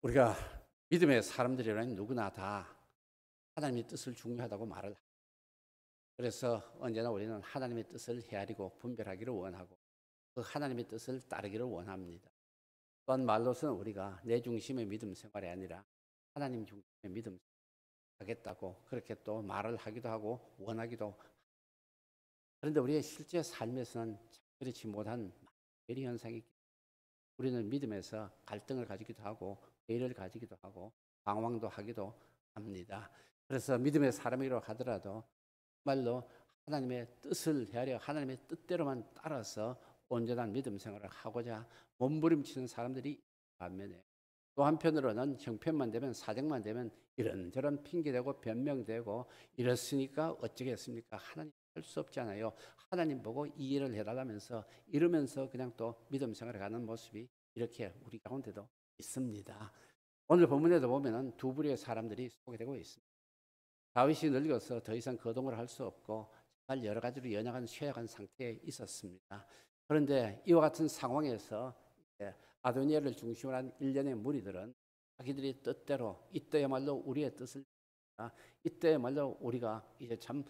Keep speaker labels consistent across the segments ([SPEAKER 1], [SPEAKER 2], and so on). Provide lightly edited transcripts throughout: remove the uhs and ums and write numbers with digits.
[SPEAKER 1] 우리가 믿음의 사람들이라면 누구나 다 하나님의 뜻을 중요하다고 말을 합니다. 그래서 언제나 우리는 하나님의 뜻을 헤아리고 분별하기를 원하고 그 하나님의 뜻을 따르기를 원합니다. 또한 말로서는 우리가 내 중심의 믿음 생활이 아니라 하나님 중심의 믿음 하겠다고 그렇게 또 말을 하기도 하고 원하기도 합니다. 그런데 우리의 실제 삶에서는 그렇지 못한 괴리 현상이 있기 때문에 우리는 믿음에서 갈등을 가지기도 하고 회의를 가지기도 하고 방황도 하기도 합니다. 그래서 믿음의 사람이라고 하더라도 정말로 하나님의 뜻을 헤아려 하나님의 뜻대로만 따라서 온전한 믿음 생활을 하고자 몸부림치는 사람들이 반면에 또 한편으로는 형편만 되면 사정만 되면 이런저런 핑계대고 변명되고 이렇으니까 어쩌겠습니까? 하나님 할 수 없잖아요. 하나님 보고 이해를 해달라면서 이러면서 그냥 또 믿음 생활을 가는 모습이 이렇게 우리 가운데도 있습니다. 오늘 본문에도 보면은 두 부류의 사람들이 소개되고 있습니다. 다윗이 늙어서 더 이상 거동을 할 수 없고 정말 여러 가지로 연약한 쇠약한 상태에 있었습니다. 그런데 이와 같은 상황에서 아도니아를 중심으로 한 일련의 무리들은 자기들이 뜻대로 이때야말로 우리의 뜻을 이때야말로 우리가 이제 참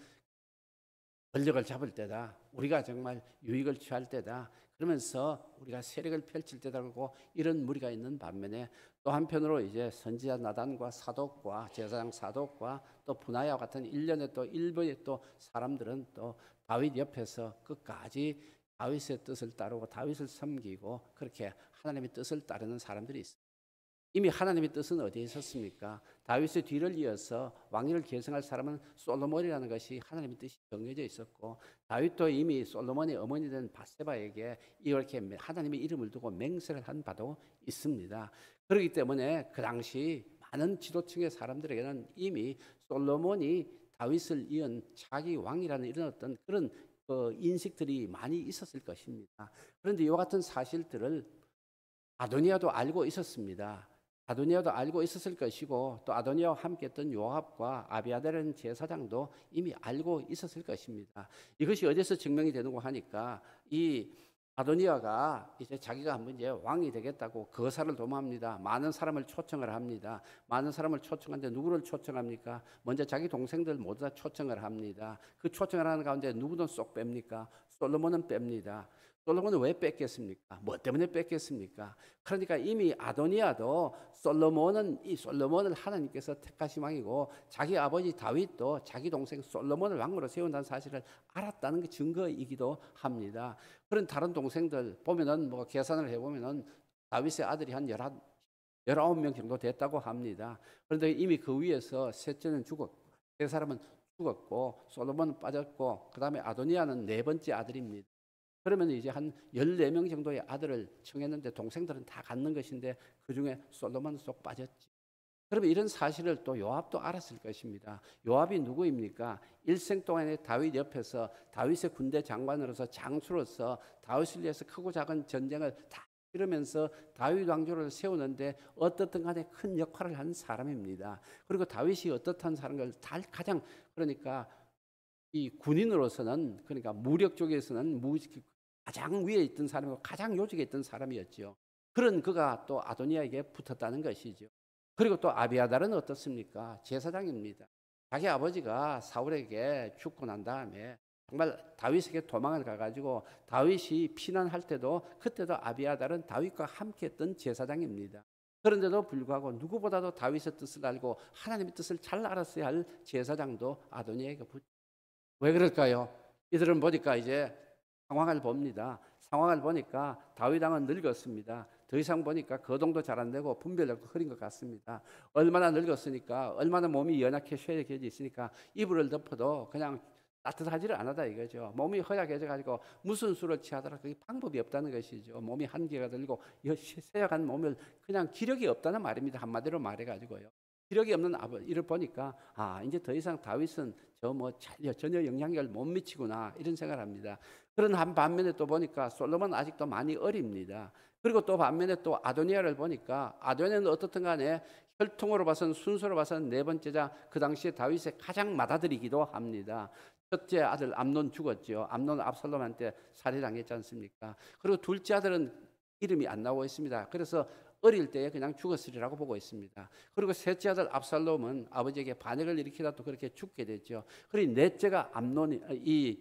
[SPEAKER 1] 권력을 잡을 때다. 우리가 정말 유익을 취할 때다. 그러면서 우리가 세력을 펼칠 때다고 이런 무리가 있는 반면에 또 한편으로 이제 선지자 나단과 사독과 제사장 사독과 또 분하야와 같은 일련의 또 일부의 또 사람들은 또 다윗 옆에서 끝까지 다윗의 뜻을 따르고 다윗을 섬기고 그렇게 하나님의 뜻을 따르는 사람들이 있습니다. 이미 하나님의 뜻은 어디에 있었습니까? 다윗의 뒤를 이어서 왕위를 계승할 사람은 솔로몬이라는 것이 하나님의 뜻이 정해져 있었고 다윗도 이미 솔로몬의 어머니 된 바세바에게 이렇게 하나님의 이름을 두고 맹세를 한 바도 있습니다. 그렇기 때문에 그 당시 많은 지도층의 사람들에게는 이미 솔로몬이 다윗을 이은 차기 왕이라는 이런 어떤 그런 인식들이 많이 있었을 것입니다. 그런데 이와 같은 사실들을 아도니아도 알고 있었습니다. 아도니아도 알고 있었을 것이고 또 아도니아와 함께했던 요압과 아비아달은 제사장도 이미 알고 있었을 것입니다. 이것이 어디서 증명이 되는고 하니까 이 아도니아가 이제 자기가 한번 이제 왕이 되겠다고 거사를 도모합니다. 많은 사람을 초청을 합니다. 많은 사람을 초청하는데 누구를 초청합니까? 먼저 자기 동생들 모두 다 초청을 합니다. 그 초청을 하는 가운데 누구는 쏙 뺍니까? 솔로몬은 뺍니다. 솔로몬은 왜 뺐겠습니까? 뭐 때문에 뺐겠습니까? 그러니까 이미 아도니아도 솔로몬을 하나님께서 택하신 왕이고 자기 아버지 다윗도 자기 동생 솔로몬을 왕으로 세운다는 사실을 알았다는 게 증거이기도 합니다. 그런 다른 동생들 보면은 뭐 계산을 해보면은 다윗의 아들이 한 19명 정도 됐다고 합니다. 그런데 이미 그 위에서 셋째는 죽었고 세 사람은 죽었고 솔로몬은 빠졌고 그 다음에 아도니아는 네 번째 아들입니다. 그러면 이제 한 14명 정도의 아들을 청했는데 동생들은 다 갖는 것인데 그중에 솔로몬은 쏙 빠졌지. 그러면 이런 사실을 또 요압도 알았을 것입니다. 요압이 누구입니까? 일생 동안에 다윗 옆에서 다윗의 군대 장관으로서 장수로서 다윗을 위해서 크고 작은 전쟁을 다 치르면서 다윗 왕조를 세우는데 어떻든 간에 큰 역할을 한 사람입니다. 그리고 다윗이 어떻다는 사람을 가장 그러니까 이 군인으로서는 그러니까 무력 쪽에서는 가장 위에 있던 사람이고 가장 요직에 있던 사람이었죠. 그런 그가 또 아도니아에게 붙었다는 것이죠. 그리고 또 아비아달은 어떻습니까? 제사장입니다. 자기 아버지가 사울에게 죽고 난 다음에 정말 다윗에게 도망을 가가지고 다윗이 피난할 때도 그때도 아비아달은 다윗과 함께했던 제사장입니다. 그런데도 불구하고 누구보다도 다윗의 뜻을 알고 하나님의 뜻을 잘 알았어야 할 제사장도 아도니아에게 붙죠. 왜 그럴까요? 이들은 보니까 이제 상황을 봅니다. 상황을 보니까 다윗 왕은 늙었습니다. 더 이상 보니까 거동도 잘 안 되고 분별력도 흐린 것 같습니다. 얼마나 늙었으니까 얼마나 몸이 연약해 쇠약해져 있으니까 이불을 덮어도 그냥 따뜻하지를 않았다 이거죠. 몸이 허약해져 가지고 무슨 수를 취하더라 그게 방법이 없다는 것이죠. 몸이 한계가 들고 쇠약한 몸을 그냥 기력이 없다는 말입니다. 한마디로 말해 가지고요. 기력이 없는 이를 보니까 이제 더 이상 다윗은 전혀 영향력을 못 미치구나 이런 생각을 합니다. 그런 한 반면에 또 보니까 솔로몬은 아직도 많이 어립니다. 그리고 또 반면에 또 아도니아를 보니까 아도니아는 어떻든 간에 혈통으로 봐서는 순서로 봐서는 네 번째자 그 당시에 다윗의 가장 맏아들이기도 합니다. 첫째 아들 암논 죽었죠. 암논 압살롬한테 살해당했지 않습니까? 그리고 둘째 아들은 이름이 안 나오고 있습니다. 그래서 어릴 때에 그냥 죽었으리라고 보고 있습니다. 그리고 셋째 아들 압살롬은 아버지에게 반역을 일으키다 또 그렇게 죽게 됐죠. 그리고 넷째가 이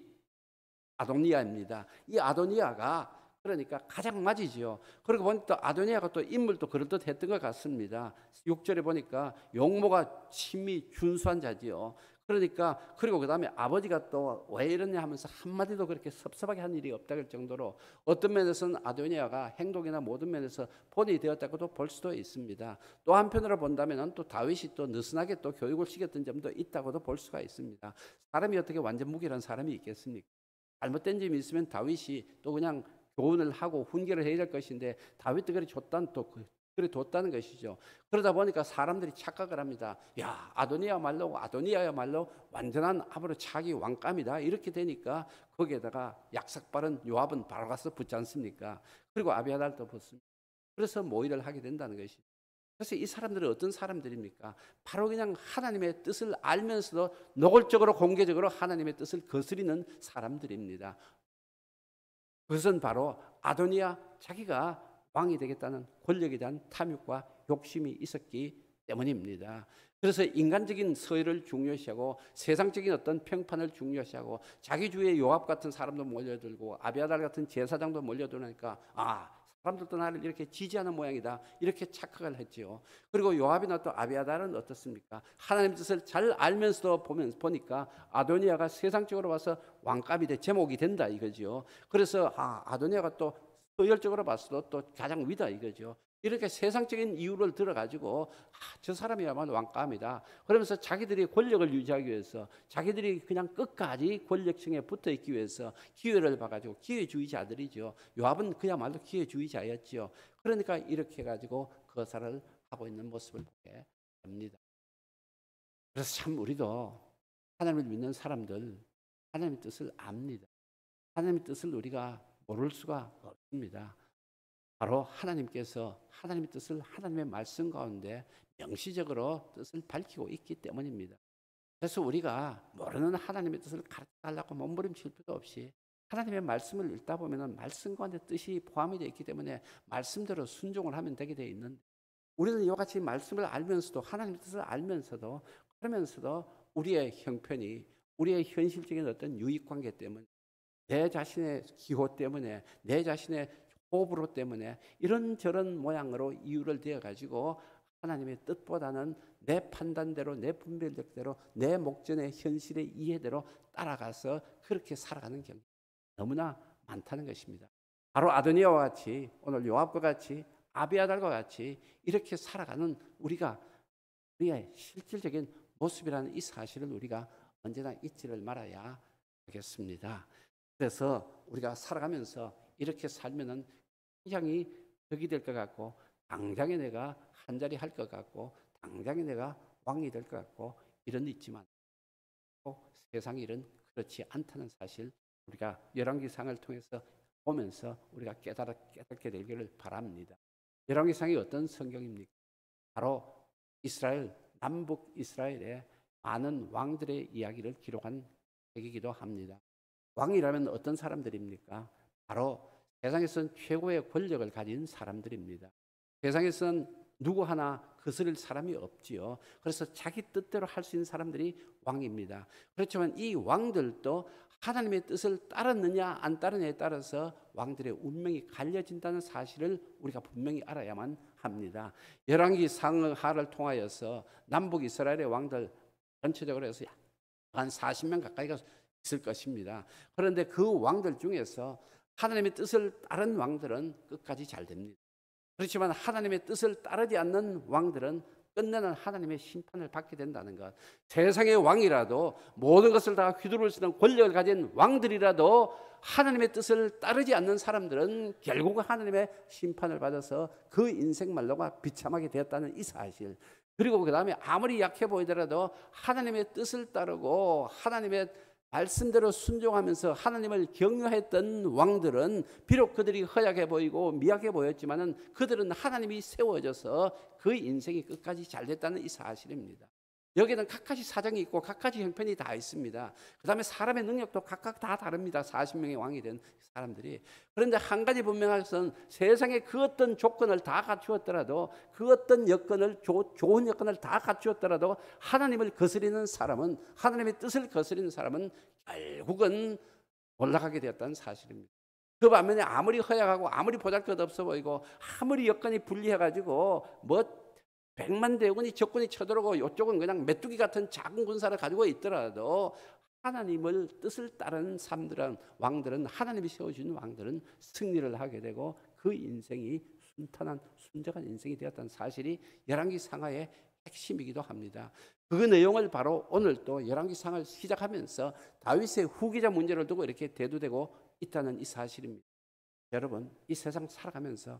[SPEAKER 1] 아도니아입니다. 이 아도니아가 그러니까 가장 맞이지요. 그리고 보니까 또 아도니아가 또 인물도 그럴듯했던 것 같습니다. 6절에 보니까 용모가 친미 준수한 자지요. 그러니까 그리고 그 다음에 아버지가 또 왜 이러냐 하면서 한마디도 그렇게 섭섭하게 한 일이 없다 할 정도로 어떤 면에서는 아도니아가 행동이나 모든 면에서 본이 되었다고도 볼 수도 있습니다. 또 한편으로 본다면 또 다윗이 또 느슨하게 또 교육을 시켰던 점도 있다고도 볼 수가 있습니다. 사람이 어떻게 완전 무결한 사람이 있겠습니까? 잘못된 점이 있으면 다윗이 또 그냥 교훈을 하고 훈계를 해야 될 것인데 다윗도 그래 줬다는 또 그래 뒀다는 것이죠. 그러다 보니까 사람들이 착각을 합니다. 야, 아도니아야말로 완전한 앞으로 차기 왕감이다. 이렇게 되니까 거기에다가 약삭빠른 요압은 바로 가서 붙지 않습니까? 그리고 아비아달도 붙습니다. 그래서 모의를 하게 된다는 것이죠. 그래서 이 사람들은 어떤 사람들입니까? 바로 그냥 하나님의 뜻을 알면서도 노골적으로 공개적으로 하나님의 뜻을 거스리는 사람들입니다. 그것은 바로 아도니아 자기가 왕이 되겠다는 권력에 대한 탐욕과 욕심이 있었기 때문입니다. 그래서 인간적인 서열을 중요시하고 세상적인 어떤 평판을 중요시하고 자기 주위에 요압 같은 사람도 몰려들고 아비아달 같은 제사장도 몰려들으니까 사람들도 나를 이렇게 지지하는 모양이다 이렇게 착각을 했지요. 그리고 요압이나 또 아비아달은 어떻습니까? 하나님 뜻을 잘 알면서도 보니까 아도니아가 세상적으로 봐서 왕감이 제목이 된다 이거죠. 그래서 아도니아가 또 서열적으로 봤어도 또 가장 위다 이거죠. 이렇게 세상적인 이유를 들어가지고 저 사람이야말로 왕감이다. 그러면서 자기들이 권력을 유지하기 위해서 자기들이 그냥 끝까지 권력층에 붙어있기 위해서 기회를 봐가지고 기회주의자들이죠. 요압은 그야말로 기회주의자였지요. 그러니까 이렇게 해가지고 거사를 하고 있는 모습을 보게 됩니다. 그래서 참 우리도 하나님을 믿는 사람들 하나님의 뜻을 압니다. 하나님의 뜻을 우리가 모를 수가 없습니다. 바로 하나님께서 하나님의 뜻을 하나님의 말씀 가운데 명시적으로 뜻을 밝히고 있기 때문입니다. 그래서 우리가 모르는 하나님의 뜻을 가르쳐달라고 몸부림칠 필요 없이 하나님의 말씀을 읽다 보면 말씀 가운데 뜻이 포함이 되어 있기 때문에 말씀대로 순종을 하면 되게 되어 있는데 우리는 이와 같이 말씀을 알면서도 하나님의 뜻을 알면서도 그러면서도 우리의 형편이 우리의 현실적인 어떤 유익관계 때문에 내 자신의 기호 때문에 내 자신의 호불호 때문에 이런저런 모양으로 이유를 대어 가지고 하나님의 뜻보다는 내 판단대로 내 분별력대로 내 목전의 현실의 이해대로 따라가서 그렇게 살아가는 경우 너무나 많다는 것입니다. 바로 아도니아와 같이 오늘 요압과 같이 아비아달과 같이 이렇게 살아가는 우리의 실질적인 모습이라는 이 사실을 우리가 언제나 잊지를 말아야 하겠습니다. 그래서 우리가 살아가면서 이렇게 살면은 굉장히 덕이 될 것 같고 당장에 내가 한자리 할 것 같고 당장에 내가 왕이 될 것 같고 이런 있지만 세상 일은 그렇지 않다는 사실 우리가 열왕기상을 통해서 보면서 우리가 깨닫게 되기를 바랍니다. 열왕기상이 어떤 성경입니까? 바로 남북 이스라엘의 많은 왕들의 이야기를 기록한 책이기도 합니다. 왕이라면 어떤 사람들입니까? 바로 세상에서는 최고의 권력을 가진 사람들입니다. 세상에서는 누구 하나 거스릴 사람이 없지요. 그래서 자기 뜻대로 할 수 있는 사람들이 왕입니다. 그렇지만 이 왕들도 하나님의 뜻을 따랐느냐 안 따르느냐에 따라서 왕들의 운명이 갈려진다는 사실을 우리가 분명히 알아야만 합니다. 열왕기 상하를 통하여서 남북 이스라엘의 왕들 전체적으로 해서 한 40명 가까이가 있을 것입니다. 그런데 그 왕들 중에서 하나님의 뜻을 따른 왕들은 끝까지 잘 됩니다. 그렇지만 하나님의 뜻을 따르지 않는 왕들은 끝내는 하나님의 심판을 받게 된다는 것. 세상의 왕이라도 모든 것을 다 휘두를 수 있는 권력을 가진 왕들이라도 하나님의 뜻을 따르지 않는 사람들은 결국 하나님의 심판을 받아서 그 인생 말로가 비참하게 되었다는 이 사실. 그리고 그 다음에 아무리 약해 보이더라도 하나님의 뜻을 따르고 하나님의 말씀대로 순종하면서 하나님을 경외했던 왕들은 비록 그들이 허약해 보이고 미약해 보였지만은 그들은 하나님이 세워져서 그 인생이 끝까지 잘 됐다는 이 사실입니다. 여기는 각가지 사정이 있고 각가지 형편이 다 있습니다. 그 다음에 사람의 능력도 각각 다 다릅니다. 40명의 왕이 된 사람들이. 그런데 한 가지 분명한 것은 세상에 그 어떤 조건을 다 갖추었더라도, 그 어떤 여건을 좋은 여건을 다 갖추었더라도 하나님을 거스리는 사람은, 하나님의 뜻을 거스리는 사람은 결국은 올라가게 되었다는 사실입니다. 그 반면에 아무리 허약하고 아무리 보잘것없어 보이고 아무리 여건이 불리해가지고 뭐 100만 대군이 적군이 쳐들어오고 이쪽은 그냥 메뚜기 같은 작은 군사를 가지고 있더라도 하나님을 뜻을 따르는 사람들은, 왕들은, 하나님이 세워주는 왕들은 승리를 하게 되고 그 인생이 순탄한 순정한 인생이 되었다는 사실이 열왕기 상하의 핵심이기도 합니다. 그 내용을 바로 오늘 또 열왕기 상하를 시작하면서 다윗의 후기자 문제를 두고 이렇게 대두되고 있다는 이 사실입니다. 여러분, 이 세상 살아가면서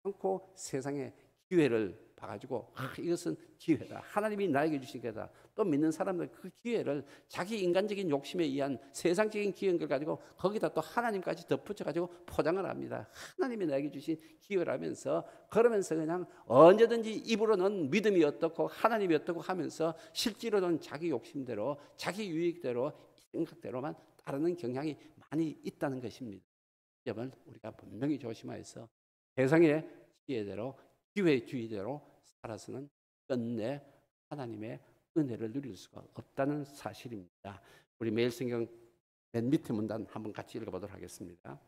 [SPEAKER 1] 않고 세상의 기회를 봐가지고 이것은 기회다, 하나님이 나에게 주신 기회다, 또 믿는 사람들 그 기회를 자기 인간적인 욕심에 의한 세상적인 기회인 걸 가지고 거기다 또 하나님까지 덧붙여가지고 포장을 합니다. 하나님이 나에게 주신 기회라면서, 그러면서 그냥 언제든지 입으로는 믿음이 어떻고 하나님이 어떻고 하면서 실제로는 자기 욕심대로 자기 유익대로 생각대로만 따르는 경향이 많이 있다는 것입니다. 여러분, 우리가 분명히 조심하여서 세상의 지혜대로 기회주의대로 살아서는 끝내 하나님의 은혜를 누릴 수가 없다는 사실입니다. 우리 매일 성경 맨 밑에 문단 한번 같이 읽어보도록 하겠습니다.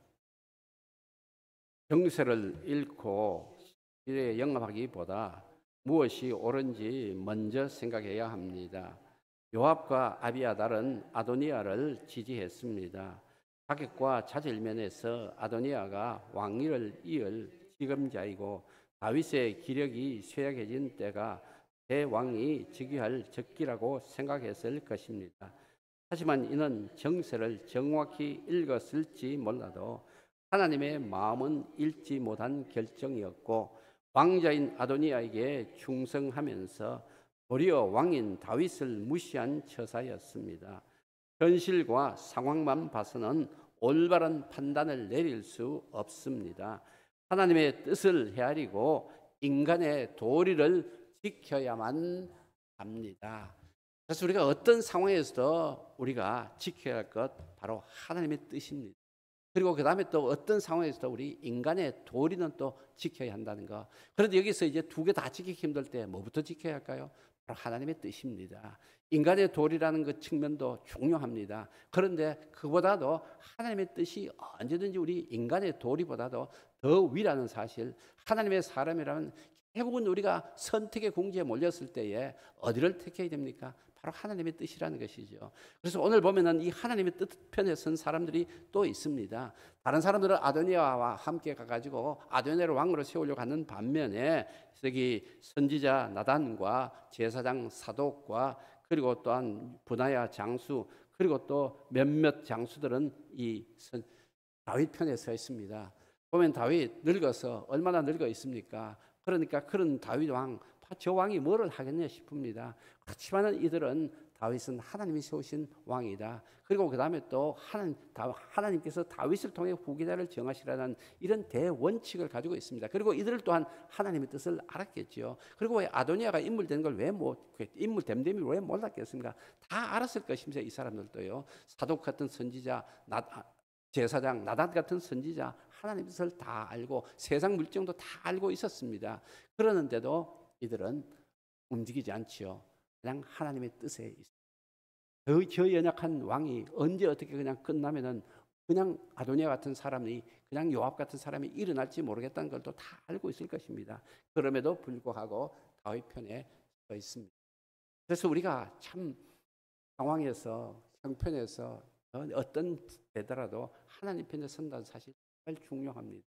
[SPEAKER 1] 정세를 잃고 미래에 영합하기보다 무엇이 옳은지 먼저 생각해야 합니다. 요압과 아비아달은 아도니아를 지지했습니다. 자격과 자질면에서 아도니아가 왕위를 이을 지금자이고 다윗의 기력이 쇠약해진 때가 대왕이 즉위할 적기라고 생각했을 것입니다. 하지만 이는 정세를 정확히 읽었을지 몰라도 하나님의 마음은 읽지 못한 결정이었고 왕자인 아도니아에게 충성하면서 도리어 왕인 다윗을 무시한 처사였습니다. 현실과 상황만 봐서는 올바른 판단을 내릴 수 없습니다. 하나님의 뜻을 헤아리고 인간의 도리를 지켜야만 합니다. 그래서 우리가 어떤 상황에서도 우리가 지켜야 할 것 바로 하나님의 뜻입니다. 그리고 그 다음에 또 어떤 상황에서도 우리 인간의 도리는 또 지켜야 한다는 거. 그런데 여기서 이제 두 개 다 지키기 힘들 때 뭐부터 지켜야 할까요? 바로 하나님의 뜻입니다. 인간의 도리라는 그 측면도 중요합니다. 그런데 그보다도 하나님의 뜻이 언제든지 우리 인간의 도리보다도 더 위라는 사실, 하나님의 사람이라면 결국은 우리가 선택의 궁지에 몰렸을 때에 어디를 택해야 됩니까? 바로 하나님의 뜻이라는 것이죠. 그래서 오늘 보면은 이 하나님의 뜻 편에 선 사람들이 또 있습니다. 다른 사람들은 아도니아와 함께 가가지고 아도니아를 왕으로 세우려고 하는 반면에 여기 선지자 나단과 제사장 사독과 그리고 또한 분하야 장수 그리고 또 몇몇 장수들은 이 다윗 편에 서 있습니다. 보면 다윗 늙어서 얼마나 늙어 있습니까? 그러니까 그런 다윗 왕, 저 왕이 뭐를 하겠냐 싶습니다. 그렇지만 이들은 다윗은 하나님이 세우신 왕이다. 그리고 그 다음에 또 하나님께서 다윗을 통해 후계자를 정하시라는 이런 대원칙을 가지고 있습니다. 그리고 이들 또한 하나님의 뜻을 알았겠죠. 그리고 왜 아도니아가 인물된 걸 왜 인물됨됨이 왜 몰랐겠습니까? 다 알았을 것입니다. 이 사람들도요. 사독 같은 선지자, 제사장, 나단 같은 선지자, 하나님의 뜻을 다 알고 세상 물정도 다 알고 있었습니다. 그러는데도 이들은 움직이지 않지요. 그냥 하나님의 뜻에 있어요. 저 연약한 왕이 언제 어떻게 그냥 끝나면은 그냥 아도니아 같은 사람이, 그냥 요압 같은 사람이 일어날지 모르겠다는 걸 또 다 알고 있을 것입니다. 그럼에도 불구하고 다윗 편에 서 있습니다. 그래서 우리가 참 상황에서, 형편에서 어떤 되더라도 하나님 편에 선다는 사실 정말 중요합니다.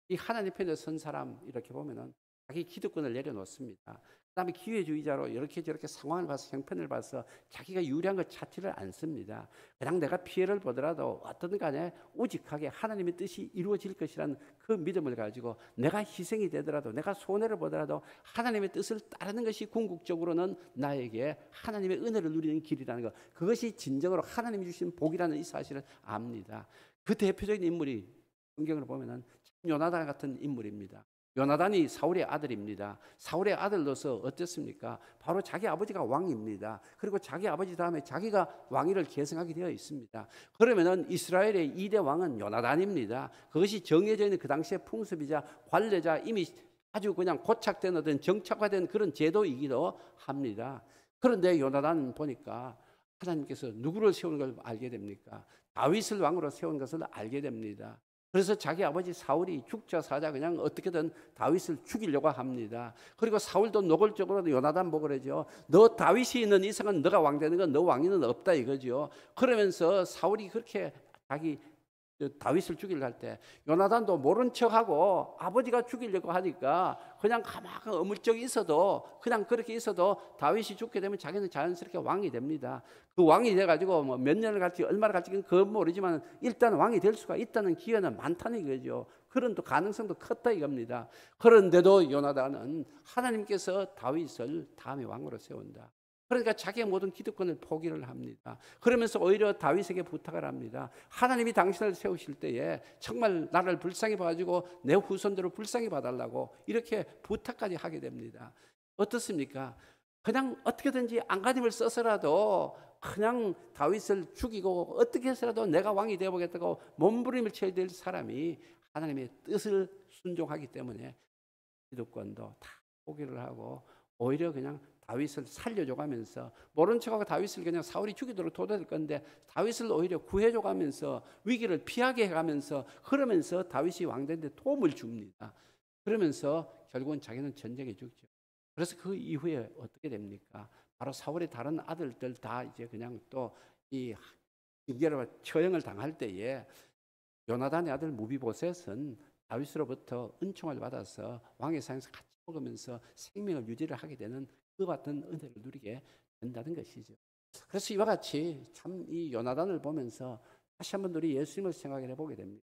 [SPEAKER 1] 이 하나님 편에 선 사람 이렇게 보면은 자기 기득권을 내려놓습니다. 그다음에 기회주의자로 이렇게 저렇게 상황을 봐서 형편을 봐서 자기가 유리한 것 찾지를 않습니다. 그냥 내가 피해를 보더라도 어떤 간에 우직하게 하나님의 뜻이 이루어질 것이라는 그 믿음을 가지고 내가 희생이 되더라도 내가 손해를 보더라도 하나님의 뜻을 따르는 것이 궁극적으로는 나에게 하나님의 은혜를 누리는 길이라는 것, 그것이 진정으로 하나님이 주신 복이라는 이 사실을 압니다. 그 대표적인 인물이 성경을 보면은 요나단 같은 인물입니다. 요나단이 사울의 아들입니다. 사울의 아들로서 어땠습니까? 바로 자기 아버지가 왕입니다. 그리고 자기 아버지 다음에 자기가 왕위를 계승하게 되어 있습니다. 그러면은 이스라엘의 2대 왕은 요나단입니다. 그것이 정해져 있는 그 당시의 풍습이자 관례자 이미 아주 그냥 고착된 어떤 정착화된 그런 제도이기도 합니다. 그런데 요나단 보니까 하나님께서 누구를 세우는 걸 알게 됩니까? 다윗을 왕으로 세운 것을 알게 됩니다. 그래서 자기 아버지 사울이 죽자 사자 그냥 어떻게든 다윗을 죽이려고 합니다. 그리고 사울도 노골적으로 요나단 보고 그러죠. 너 다윗이 있는 이상은 너가 왕 되는 건 너 왕위는 없다 이거죠. 그러면서 사울이 그렇게 자기 다윗을 죽이려 할 때 요나단도 모른 척하고 아버지가 죽이려고 하니까 그냥 가만히 어물쩍 있어도 그냥 그렇게 있어도 다윗이 죽게 되면 자기는 자연스럽게 왕이 됩니다. 그 왕이 돼가지고 뭐 몇 년을 갈지 얼마나 갈지 그건 모르지만 일단 왕이 될 수가 있다는 기회는 많다는 거죠. 그런 또 가능성도 컸다 이겁니다. 그런데도 요나단은 하나님께서 다윗을 다음에 왕으로 세운다. 그러니까 자기의 모든 기득권을 포기를 합니다. 그러면서 오히려 다윗에게 부탁을 합니다. 하나님이 당신을 세우실 때에 정말 나를 불쌍히 봐가지고 내 후손들을 불쌍히 봐달라고 이렇게 부탁까지 하게 됩니다. 어떻습니까? 그냥 어떻게든지 안간힘을 써서라도 그냥 다윗을 죽이고 어떻게 해서라도 내가 왕이 되어보겠다고 몸부림을 쳐야 될 사람이 하나님의 뜻을 순종하기 때문에 기득권도 다 포기를 하고 오히려 그냥 다윗을 살려줘가면서 모른 척하고 다윗을 그냥 사울이 죽이도록 둬둘 건데 다윗을 오히려 구해줘가면서 위기를 피하게 해가면서 그러면서 다윗이 왕되는데 도움을 줍니다. 그러면서 결국은 자기는 전쟁에 죽죠. 그래서 그 이후에 어떻게 됩니까? 바로 사울의 다른 아들들 다 이제 그냥 또 이 처형을 당할 때에 요나단의 아들 무비보셋은 다윗으로부터 은총을 받아서 왕의 상에서 같이 먹으면서 생명을 유지를 하게 되는 그 같은 은혜를 누리게 된다는 것이죠. 그래서 이와 같이 참 이 요나단을 보면서 다시 한번 우리 예수님을 생각해 보게 됩니다.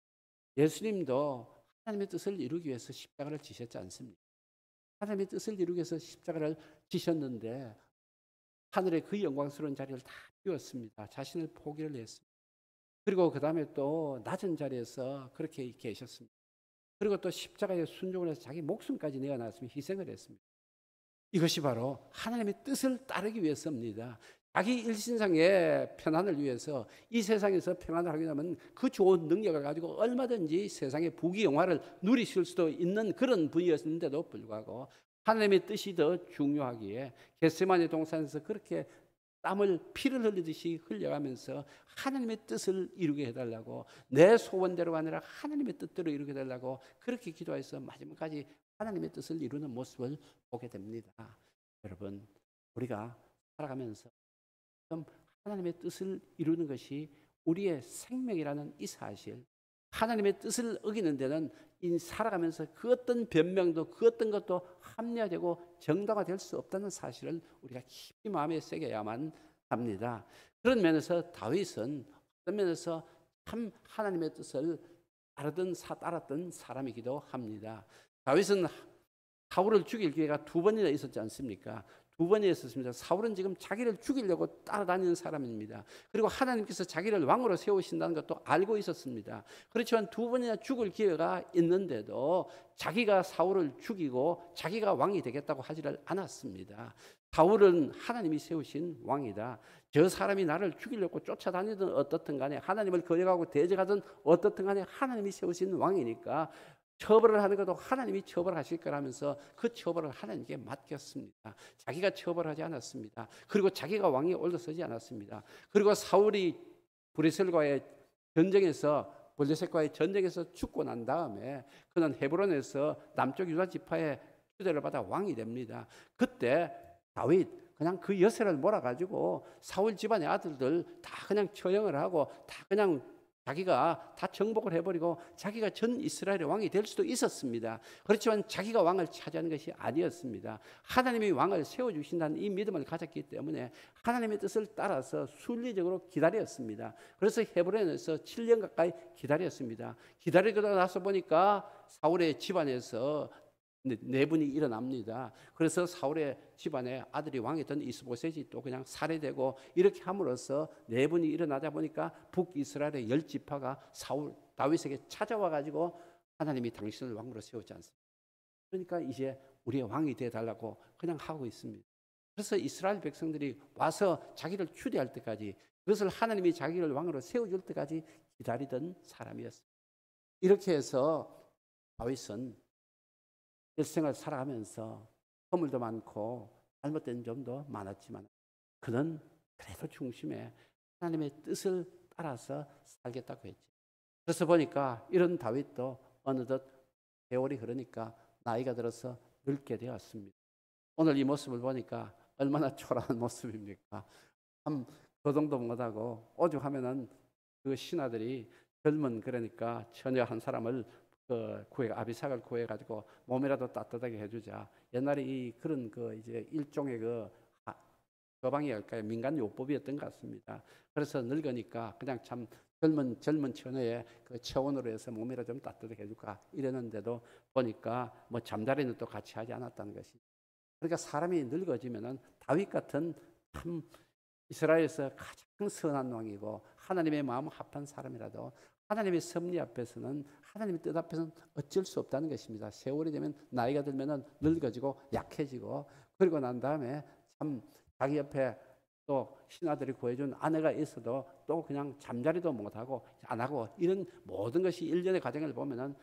[SPEAKER 1] 예수님도 하나님의 뜻을 이루기 위해서 십자가를 지셨지 않습니까? 하나님의 뜻을 이루기 위해서 십자가를 지셨는데 하늘의 그 영광스러운 자리를 다 비웠습니다. 자신을 포기를 했습니다. 그리고 그 다음에 또 낮은 자리에서 그렇게 계셨습니다. 그리고 또 십자가에 순종을 해서 자기 목숨까지 내어놨으면 희생을 했습니다. 이것이 바로 하나님의 뜻을 따르기 위해서입니다. 자기 일신상의 편안을 위해서 이 세상에서 평안을 하게 되면 그 좋은 능력을 가지고 얼마든지 세상의 부귀영화를 누리실 수도 있는 그런 분이었는데도 불구하고 하나님의 뜻이 더 중요하기에 겟세마네 동산에서 그렇게 땀을 피를 흘리듯이 흘려가면서 하나님의 뜻을 이루게 해달라고 내 소원대로가 아니라 하나님의 뜻대로 이루게 해달라고 그렇게 기도해서 마지막까지 하나님의 뜻을 이루는 모습을 보게 됩니다. 여러분 우리가 살아가면서 하나님의 뜻을 이루는 것이 우리의 생명이라는 이 사실 하나님의 뜻을 어기는 데는 살아가면서 그 어떤 변명도 그 어떤 것도 합리화되고 정당화될 수 없다는 사실을 우리가 깊이 마음에 새겨야만 합니다. 그런 면에서 다윗은 어떤 면에서 참 하나님의 뜻을 따랐던 사람이기도 합니다. 다윗은 사울을 죽일 기회가 2번이나 있었지 않습니까? 2번이 있었습니다. 사울은 지금 자기를 죽이려고 따라다니는 사람입니다. 그리고 하나님께서 자기를 왕으로 세우신다는 것도 알고 있었습니다. 그렇지만 2번이나 죽을 기회가 있는데도 자기가 사울을 죽이고 자기가 왕이 되겠다고 하지를 않았습니다. 사울은 하나님이 세우신 왕이다. 저 사람이 나를 죽이려고 쫓아다니든 어떻든 간에 하나님을 거역하고 대적하든 어떻든 간에 하나님이 세우신 왕이니까 처벌을 하는 것도 하나님이 처벌하실 거라면서 그 처벌을 하나님께 맡겼습니다. 자기가 처벌하지 않았습니다. 그리고 자기가 왕에 올라서지 않았습니다. 그리고 사울이 브레셀과의 전쟁에서 블레셋과의 전쟁에서 죽고 난 다음에 그는 헤브론에서 남쪽 유다 지파의 추대를 받아 왕이 됩니다. 그때 다윗 그냥 그 여세를 몰아가지고 사울 집안의 아들들 다 그냥 처형을 하고 다 그냥 자기가 다 정복을 해버리고 자기가 전 이스라엘의 왕이 될 수도 있었습니다. 그렇지만 자기가 왕을 차지하는 것이 아니었습니다. 하나님이 왕을 세워주신다는 이 믿음을 가졌기 때문에 하나님의 뜻을 따라서 순리적으로 기다렸습니다. 그래서 헤브론에서 7년 가까이 기다렸습니다. 기다리고 나서 보니까 사울의 집안에서 네 분이 일어납니다. 그래서 사울의 집안에 아들이 왕이던 이스보셋이 또 그냥 살해되고 이렇게 함으로써 네 분이 일어나다 보니까 북이스라엘의 10지파가 다윗에게 찾아와 가지고 하나님이 당신을 왕으로 세우지 않습니다. 그러니까 이제 우리의 왕이 되어달라고 그냥 하고 있습니다. 그래서 이스라엘 백성들이 와서 자기를 추대할 때까지, 그것을 하나님이 자기를 왕으로 세워줄 때까지 기다리던 사람이었습니다. 이렇게 해서 다윗은 일생을 살아가면서 허물도 많고 잘못된 점도 많았지만 그는 그래도 중심에 하나님의 뜻을 따라서 살겠다고 했죠. 그래서 보니까 이런 다윗도 어느덧 세월이 흐르니까 나이가 들어서 늙게 되었습니다. 오늘 이 모습을 보니까 얼마나 초라한 모습입니까? 참 거동도 못하고 오죽하면은 그 신하들이 젊은, 그러니까 처녀 한 사람을 아비삭을 구해가지고 몸이라도 따뜻하게 해주자. 옛날에 이 그런 이제 일종의 거방이랄까요, 민간 요법이었던 것 같습니다. 그래서 늙으니까 그냥 참 젊은 처녀의 그 체온으로 해서 몸이라 좀 따뜻하게 해줄까 이랬는데도 보니까 뭐 잠자리는 또 같이 하지 않았다는 것이. 그러니까 사람이 늙어지면은 다윗 같은 참 이스라엘에서 가장 선한 왕이고 하나님의 마음 합한 사람이라도 하나님의 섭리 앞에서는, 하나님의 뜻 앞에서는 어쩔 수 없다는 것입니다. 세월이 되면, 나이가 들면은 늙어지고 약해지고, 그리고 난 다음에 참 자기 옆에 또 신하들이 구해준 아내가 있어도 또 그냥 잠자리도 못하고 안 하고, 이런 모든 것이 일련의 과정을 보면은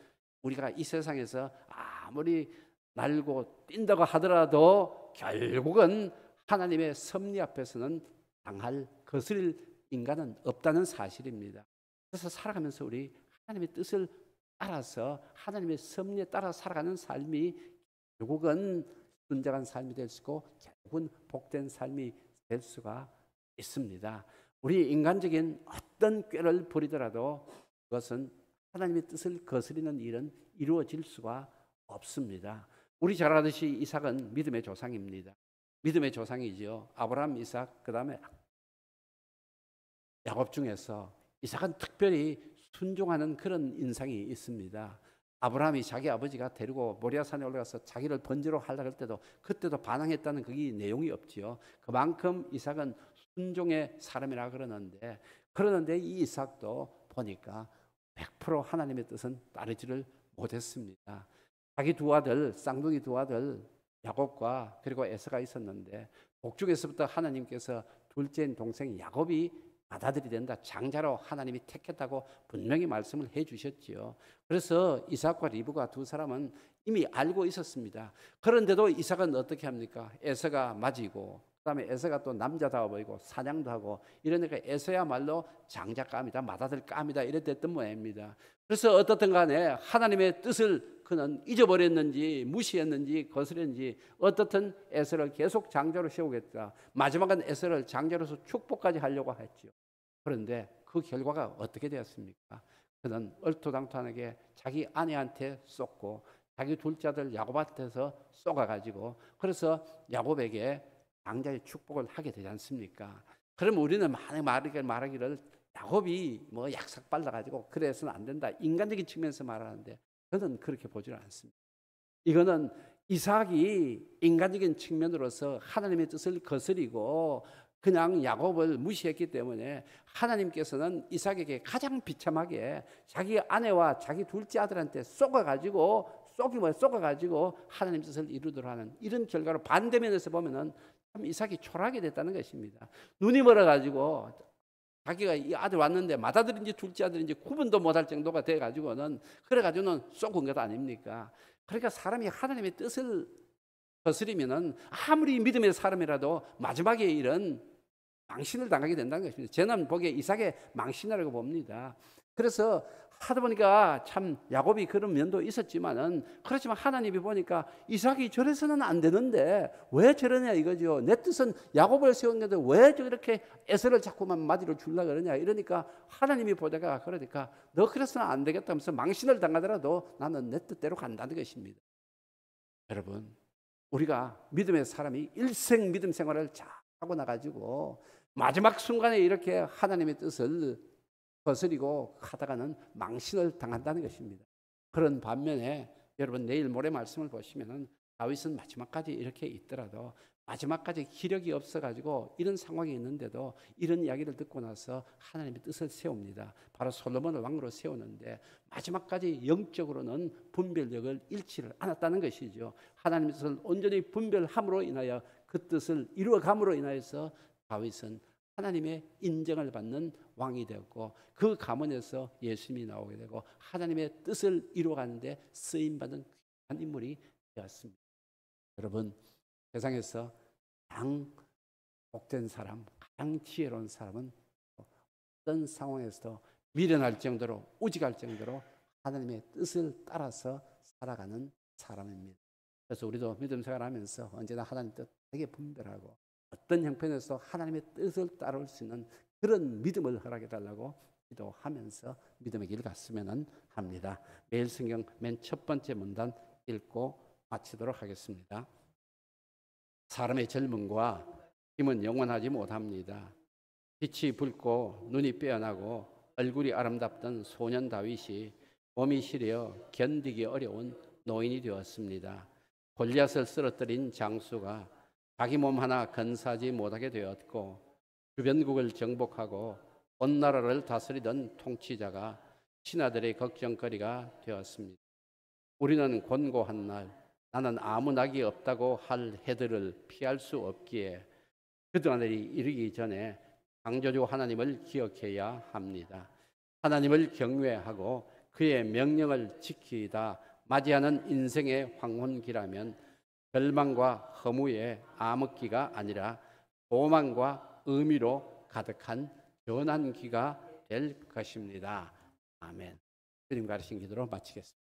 [SPEAKER 1] 우리가 이 세상에서 아무리 날고 뛴다고 하더라도 결국은 하나님의 섭리 앞에서는 당할, 거스릴 인간은 없다는 사실입니다. 그래서 살아가면서 우리 하나님의 뜻을 따라서 하나님의 섭리에 따라 살아가는 삶이 결국은 순정한 삶이 될 수 있고 결국은 복된 삶이 될 수가 있습니다. 우리 인간적인 어떤 꾀를 부리더라도 그것은 하나님의 뜻을 거스리는 일은 이루어질 수가 없습니다. 우리 잘 아듯이 이삭은 믿음의 조상입니다. 믿음의 조상이지요. 아브라함, 이삭, 그 다음에 야곱 중에서 이삭은 특별히 순종하는 그런 인상이 있습니다. 아브라함이 자기 아버지가 데리고 모리아산에 올라가서 자기를 번제로 하려고 할 때도 그때도 반항했다는 그게 내용이 없지요. 그만큼 이삭은 순종의 사람이라 그러는데 이 이삭도 보니까 100% 하나님의 뜻은 따르지를 못했습니다. 자기 두 아들, 쌍둥이 두 아들 야곱과 그리고 에서가 있었는데 복중에서부터 하나님께서 둘째인 동생 야곱이 맏아들이 된다, 장자로 하나님이 택했다고 분명히 말씀을 해 주셨지요. 그래서 이삭과 리브가 두 사람은 이미 알고 있었습니다. 그런데도 이삭은 어떻게 합니까? 에서가 맞이고 그다음에 에서가 또 남자다워 보이고 사냥도 하고 이러니까 에서야말로 장자감이다, 맏아들감이다 이랬던 모양입니다. 그래서 어떻든 간에 하나님의 뜻을 그는 잊어버렸는지 무시했는지 거스렸는지 어떻든 에서를 계속 장자로 세우겠다. 마지막은 에서를 장자로서 축복까지 하려고 했죠. 그런데 그 결과가 어떻게 되었습니까? 그는 얼토당토하게 자기 아내한테 쏟고 자기 둘째 아들 야곱한테서 쏘아가지고 그래서 야곱에게 장자의 축복을 하게 되지 않습니까? 그럼 우리는 말하기를 야곱이 뭐 약삭 발라가지고 그래서는 안 된다, 인간적인 측면에서 말하는데 저는 그렇게 보지는 않습니다. 이거는 이삭이 인간적인 측면으로서 하나님의 뜻을 거스리고 그냥 야곱을 무시했기 때문에 하나님께서는 이삭에게 가장 비참하게 자기 아내와 자기 둘째 아들한테 쏘아가지고 하나님 뜻을 이루도록 하는 이런 결과로 반대면에서 보면은 참 이삭이 초라하게 됐다는 것입니다. 눈이 멀어가지고 자기가 이 아들 왔는데 맏아들인지 둘째 아들인지 구분도 못할 정도가 돼가지고는 그래가지고는 쏘은 것 아닙니까? 그러니까 사람이 하나님의 뜻을 거스리면은 아무리 믿음의 사람이라도 마지막에 일은 망신을 당하게 된다는 것입니다. 저는 보기에 이삭의 망신이라고 봅니다. 그래서 하다 보니까 참 야곱이 그런 면도 있었지만은 그렇지만 하나님이 보니까 이삭이 저래서는 안 되는데 왜 저러냐 이거죠. 내 뜻은 야곱을 세운 건데 왜 저렇게 에서를 자꾸만 마디로 주려고 그러냐 이러니까 하나님이 보다가 그러니까 너 그래서는 안 되겠다면서 망신을 당하더라도 나는 내 뜻대로 간다는 것입니다. 여러분, 우리가 믿음의 사람이 일생 믿음 생활을 잘 하고 나가지고 마지막 순간에 이렇게 하나님의 뜻을 거스리고 하다가는 망신을 당한다는 것입니다. 그런 반면에 여러분 내일 모레 말씀을 보시면은 다윗은 마지막까지 이렇게 있더라도 마지막까지 기력이 없어가지고 이런 상황이 있는데도 이런 이야기를 듣고 나서 하나님의 뜻을 세웁니다. 바로 솔로몬을 왕으로 세우는데 마지막까지 영적으로는 분별력을 잃지를 않았다는 것이죠. 하나님의 뜻을 온전히 분별함으로 인하여 그 뜻을 이루어감으로 인하여서 다윗은 하나님의 인정을 받는 왕이 되었고 그 가문에서 예수님이 나오게 되고 하나님의 뜻을 이루어가는데 쓰임받은 귀한 인물이 되었습니다. 여러분, 세상에서 가장 복된 사람, 가장 지혜로운 사람은 어떤 상황에서도 미련할 정도로 우직할 정도로 하나님의 뜻을 따라서 살아가는 사람입니다. 그래서 우리도 믿음 생활하면서 언제나 하나님 뜻에게 분별하고 어떤 형편에서 하나님의 뜻을 따라올 수 있는 그런 믿음을 허락해 달라고 기도하면서 믿음의 길 갔으면 합니다. 매일 성경 맨 첫 번째 문단 읽고 마치도록 하겠습니다. 사람의 젊음과 힘은 영원하지 못합니다. 빛이 붉고 눈이 빼어나고 얼굴이 아름답던 소년 다윗이 몸이 시려 견디기 어려운 노인이 되었습니다. 골리앗을 쓰러뜨린 장수가 자기 몸 하나 건사하지 못하게 되었고 주변국을 정복하고 온 나라를 다스리던 통치자가 신하들의 걱정거리가 되었습니다. 우리는 곤고한 날 나는 아무 낙이 없다고 할 해들을 피할 수 없기에 그날이 이르기 전에 창조주 하나님을 기억해야 합니다. 하나님을 경외하고 그의 명령을 지키다 맞이하는 인생의 황혼기라면 절망과 허무의 암흑기가 아니라 소망과 의미로 가득한 전환기가 될 것입니다. 아멘. 주님 가르친 기도로 마치겠습니다.